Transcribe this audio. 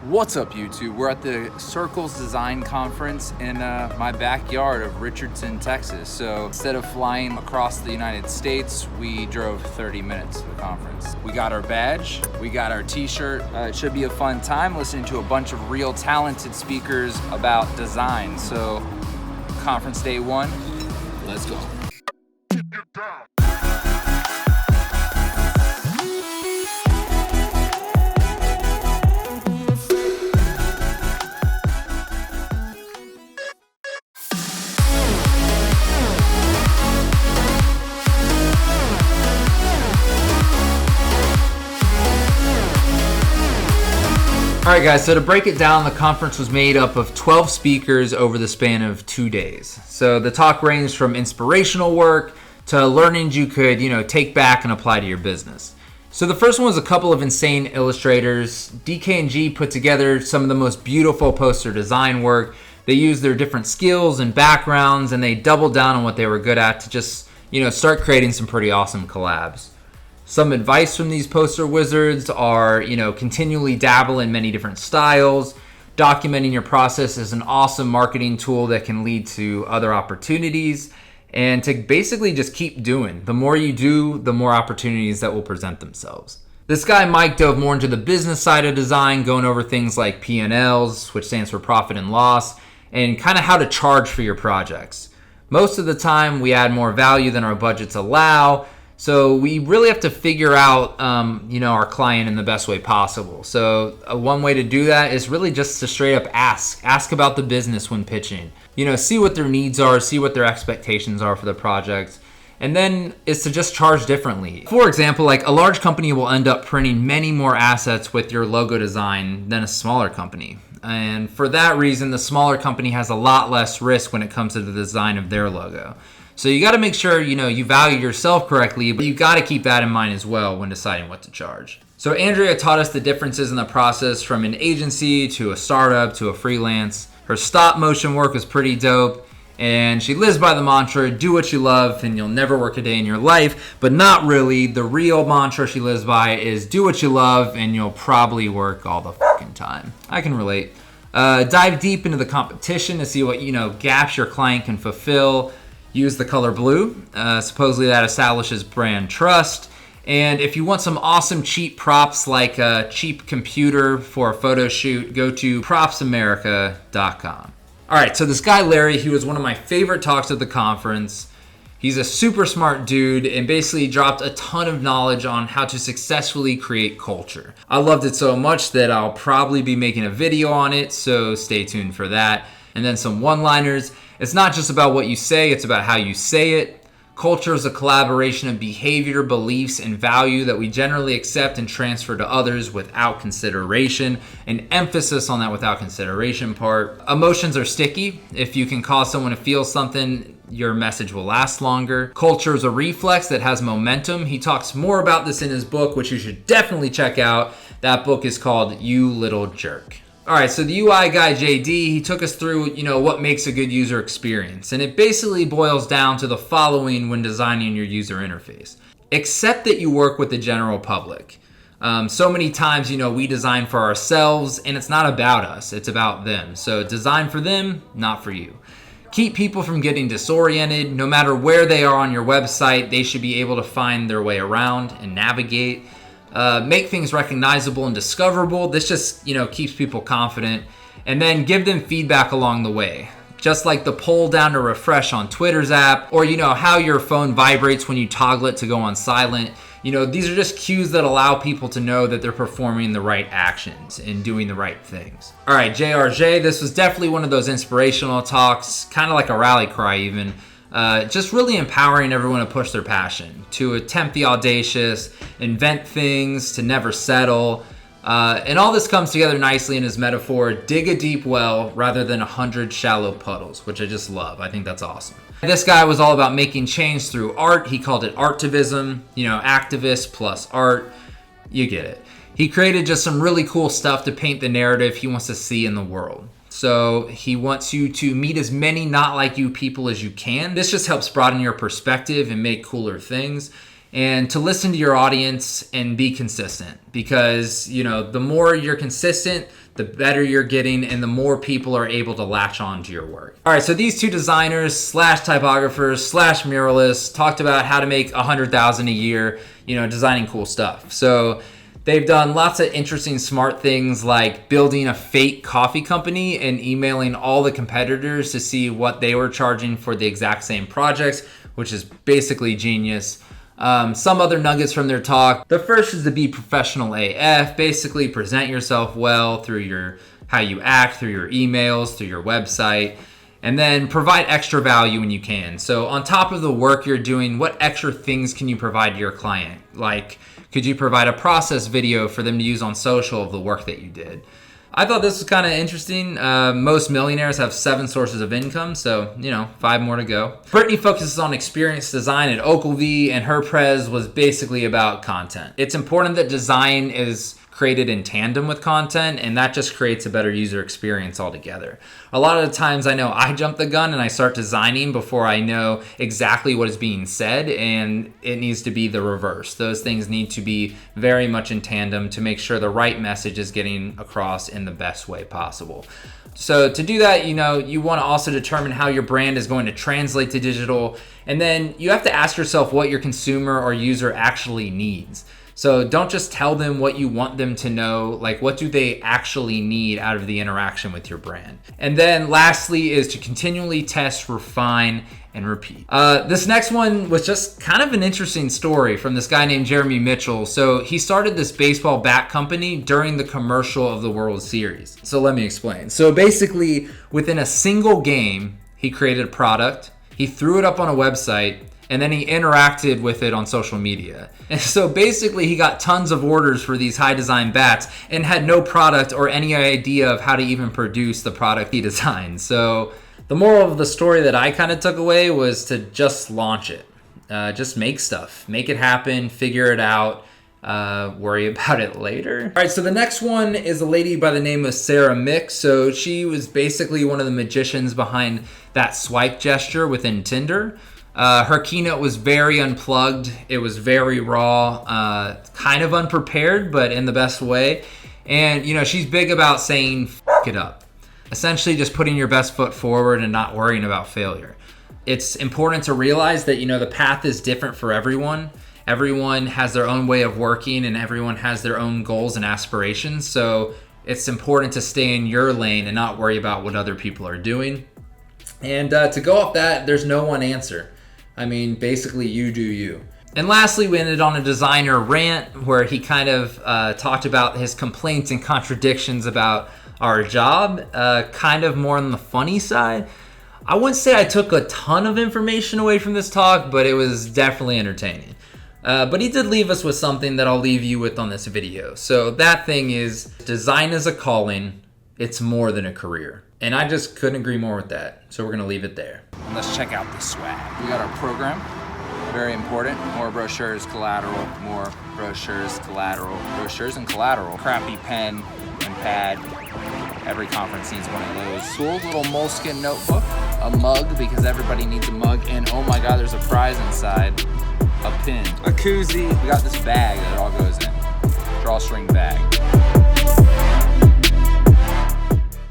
What's up, YouTube? We're at the Circles Design Conference in my backyard of Richardson, Texas. So instead of flying across the United States, we drove 30 minutes to the conference. We got our badge, we got our t-shirt. It should be a fun time listening to a bunch of real talented speakers about design. So conference day one, let's go. All right, guys, so to break it down, the conference was made up of 12 speakers over the span of 2 days. So the talk ranged from inspirational work to learnings you could, take back and apply to your business. So the first one was a couple of insane illustrators. DK&G put together some of the most beautiful poster design work. They used their different skills and backgrounds, and they doubled down on what they were good at to just, start creating some pretty awesome collabs. Some advice from these poster wizards are, continually dabble in many different styles. Documenting your process is an awesome marketing tool that can lead to other opportunities. And to basically just keep doing. The more you do, the more opportunities that will present themselves. This guy, Mike, dove more into the business side of design, going over things like P&Ls, which stands for profit and loss, and kind of how to charge for your projects. Most of the time, we add more value than our budgets allow. So we really have to figure out, our client in the best way possible. So one way to do that is really just to straight up ask about the business when pitching. See what their needs are, see what their expectations are for the project. And then is to just charge differently. For example, like a large company will end up printing many more assets with your logo design than a smaller company. And for that reason, the smaller company has a lot less risk when it comes to the design of their logo. So you got to make sure, you value yourself correctly, but you got to keep that in mind as well when deciding what to charge. So Andrea taught us the differences in the process from an agency to a startup to a freelance. Her stop motion work was pretty dope. And she lives by the mantra, do what you love and you'll never work a day in your life. But not really. The real mantra she lives by is do what you love and you'll probably work all the fucking time. I can relate. Dive deep into the competition to see what, gaps your client can fulfill. Use the color blue. Supposedly that establishes brand trust. And if you want some awesome cheap props like a cheap computer for a photo shoot, go to propsamerica.com. All right, so this guy, Larry, he was one of my favorite talks at the conference. He's a super smart dude and basically dropped a ton of knowledge on how to successfully create culture. I loved it so much that I'll probably be making a video on it, so stay tuned for that. And then some one-liners. It's not just about what you say, it's about how you say it. Culture is a collaboration of behavior, beliefs, and value that we generally accept and transfer to others without consideration. An emphasis on that without consideration part. Emotions are sticky. If you can cause someone to feel something, your message will last longer. Culture is a reflex that has momentum. He talks more about this in his book, which you should definitely check out. That book is called You Little Jerk. All right, so the UI guy, JD, he took us through, what makes a good user experience. And it basically boils down to the following when designing your user interface. Accept that you work with the general public. So many times, we design for ourselves and it's not about us, it's about them. So design for them, not for you. Keep people from getting disoriented. No matter where they are on your website, they should be able to find their way around and navigate. Make things recognizable and discoverable. This just, keeps people confident. And then give them feedback along the way. Just like the pull down to refresh on Twitter's app, or how your phone vibrates when you toggle it to go on silent. These are just cues that allow people to know that they're performing the right actions and doing the right things. All right, JRJ, this was definitely one of those inspirational talks, kind of like a rally cry even. Just really empowering everyone to push their passion, to attempt the audacious, invent things, to never settle. And all this comes together nicely in his metaphor, dig a deep well rather than 100 shallow puddles, which I just love. I think that's awesome. This guy was all about making change through art. He called it activism, activist plus art. You get it. He created just some really cool stuff to paint the narrative he wants to see in the world. So he wants you to meet as many not like you people as you can. This just helps broaden your perspective and make cooler things. and to listen to your audience and be consistent, because, you know, the more you're consistent, the better you're getting and the more people are able to latch on to your work. All right, so these two designers slash typographers slash muralists talked about how to make $100,000 a year, designing cool stuff. So they've done lots of interesting, smart things like building a fake coffee company and emailing all the competitors to see what they were charging for the exact same projects, which is basically genius. Some other nuggets from their talk. The first is to be professional AF, basically present yourself well through how you act, through your emails, through your website, and then provide extra value when you can. So on top of the work you're doing, what extra things can you provide to your client? Like, could you provide a process video for them to use on social of the work that you did? I thought this was kind of interesting. Most millionaires have 7 sources of income, so, 5 more to go. Brittany focuses on experience design at Ogilvy, and her prez was basically about content. It's important that design is created in tandem with content, and that just creates a better user experience altogether. A lot of the times I know I jump the gun and I start designing before I know exactly what is being said, and it needs to be the reverse. Those things need to be very much in tandem to make sure the right message is getting across in the best way possible. So to do that, you want to also determine how your brand is going to translate to digital, and then you have to ask yourself what your consumer or user actually needs. So don't just tell them what you want them to know, like what do they actually need out of the interaction with your brand. And then lastly is to continually test, refine, and repeat. This next one was just kind of an interesting story from this guy named Jeremy Mitchell. So he started this baseball bat company during the commercial of the World Series. So let me explain. So basically within a single game, he created a product, he threw it up on a website, and then he interacted with it on social media. And so basically he got tons of orders for these high design bats and had no product or any idea of how to even produce the product he designed. So the moral of the story that I kind of took away was to just launch it. Just make stuff, make it happen, figure it out, worry about it later. All right, so the next one is a lady by the name of Sarah Mick. So she was basically one of the magicians behind that swipe gesture within Tinder. Her keynote was very unplugged. It was very raw, kind of unprepared, but in the best way. And, she's big about saying, F it up. Essentially just putting your best foot forward and not worrying about failure. It's important to realize that, the path is different for everyone. Everyone has their own way of working and everyone has their own goals and aspirations. So it's important to stay in your lane and not worry about what other people are doing. And to go off that, there's no one answer. I mean, basically you do you. And lastly, we ended on a designer rant where he kind of talked about his complaints and contradictions about our job, kind of more on the funny side. I wouldn't say I took a ton of information away from this talk, but it was definitely entertaining. But he did leave us with something that I'll leave you with on this video. So that thing is, design is a calling, it's more than a career. And I just couldn't agree more with that. So we're gonna leave it there. And let's check out this swag. We got our program, very important. More brochures, collateral, more brochures, collateral, brochures and collateral. Crappy pen and pad. Every conference needs one of those. Cool little moleskin notebook, a mug because everybody needs a mug, and oh my God, there's a prize inside. A pin, a koozie. We got this bag that it all goes in. Drawstring bag.